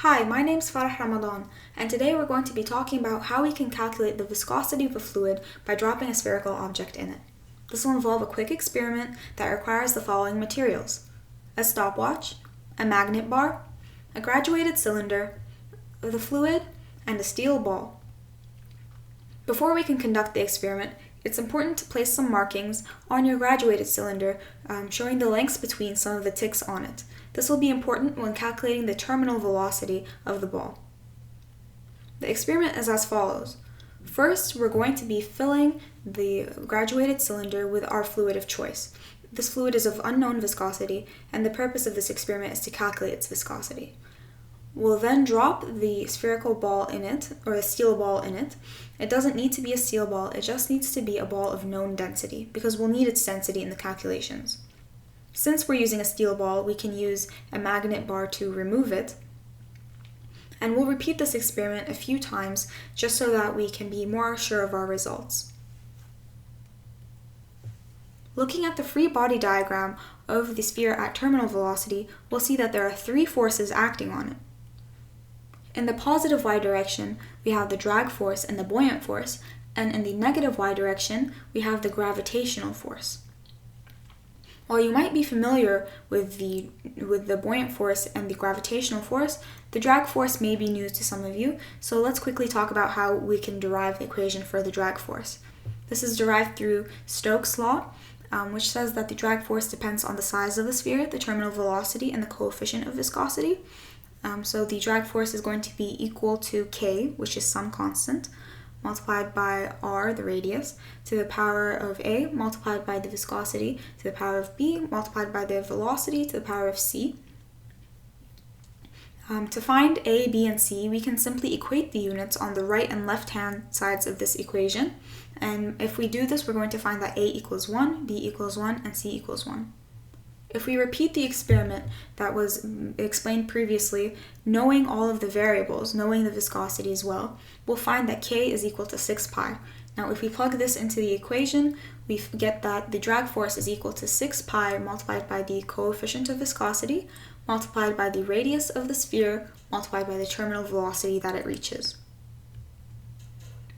Hi, my name's Farah Ramadan, and today we're going to be talking about how we can calculate the viscosity of a fluid by dropping a spherical object in it. This will involve a quick experiment that requires the following materials: a stopwatch, a magnet bar, a graduated cylinder, the fluid, and a steel ball. Before we can conduct the experiment, it's important to place some markings on your graduated cylinder showing the lengths between some of the ticks on it. This will be important when calculating the terminal velocity of the ball. The experiment is as follows. First, we're going to be filling the graduated cylinder with our fluid of choice. This fluid is of unknown viscosity, and the purpose of this experiment is to calculate its viscosity. We'll then drop the spherical ball in it, or a steel ball in it. It doesn't need to be a steel ball, it just needs to be a ball of known density, because we'll need its density in the calculations. Since we're using a steel ball, we can use a magnet bar to remove it. And we'll repeat this experiment a few times just so that we can be more sure of our results. Looking at the free body diagram of the sphere at terminal velocity, we'll see that there are three forces acting on it. In the positive y direction, we have the drag force and the buoyant force, and in the negative y direction, we have the gravitational force. While you might be familiar with the buoyant force and the gravitational force, the drag force may be news to some of you, so let's quickly talk about how we can derive the equation for the drag force. This is derived through Stokes' law, which says that the drag force depends on the size of the sphere, the terminal velocity, and the coefficient of viscosity. So the drag force is going to be equal to k, which is some constant, multiplied by r, the radius, to the power of a, multiplied by the viscosity, to the power of b, multiplied by the velocity, to the power of c. To find a, b, and c, we can simply equate the units on the right and left hand sides of this equation. And if we do this, we're going to find that a equals 1, b equals 1, and c equals 1. If we repeat the experiment that was explained previously, knowing all of the variables, knowing the viscosity as well, we'll find that k is equal to 6 pi. Now if we plug this into the equation, we get that the drag force is equal to 6 pi multiplied by the coefficient of viscosity, multiplied by the radius of the sphere, multiplied by the terminal velocity that it reaches.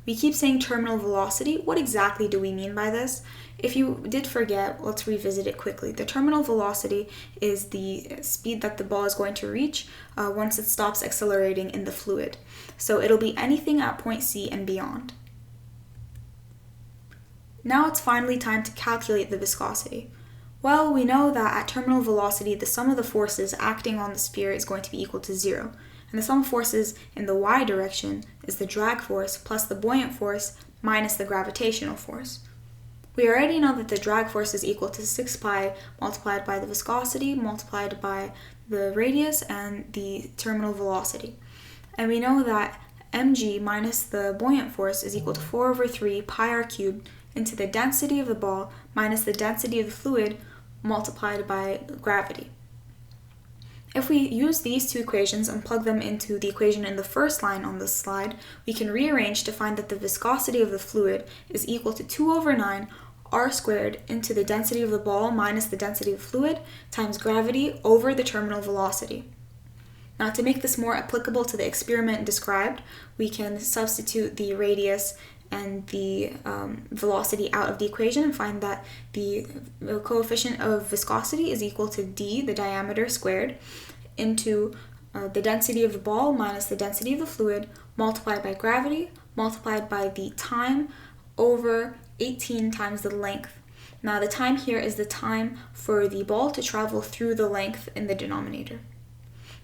We keep saying terminal velocity. What exactly do we mean by this? If you did forget, let's revisit it quickly. The terminal velocity is the speed that the ball is going to reach once it stops accelerating in the fluid. So it'll be anything at point C and beyond. Now it's finally time to calculate the viscosity. Well, we know that at terminal velocity, the sum of the forces acting on the sphere is going to be equal to 0. And the sum of forces in the y direction is the drag force plus the buoyant force minus the gravitational force. We already know that the drag force is equal to 6 pi multiplied by the viscosity multiplied by the radius and the terminal velocity. And we know that mg minus the buoyant force is equal to 4 over 3 pi r cubed into the density of the ball minus the density of the fluid multiplied by gravity. If we use these two equations and plug them into the equation in the first line on this slide, we can rearrange to find that the viscosity of the fluid is equal to 2 over 9 r squared into the density of the ball minus the density of the fluid times gravity over the terminal velocity. Now to make this more applicable to the experiment described, we can substitute the radius and the velocity out of the equation and find that the coefficient of viscosity is equal to d, the diameter squared, into the density of the ball minus the density of the fluid multiplied by gravity multiplied by the time over 18 times the length. Now the time here is the time for the ball to travel through the length in the denominator.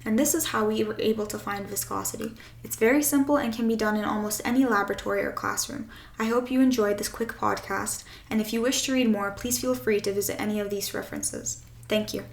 And this is how we were able to find viscosity. It's very simple and can be done in almost any laboratory or classroom. I hope you enjoyed this quick podcast, and if you wish to read more, please feel free to visit any of these references. Thank you.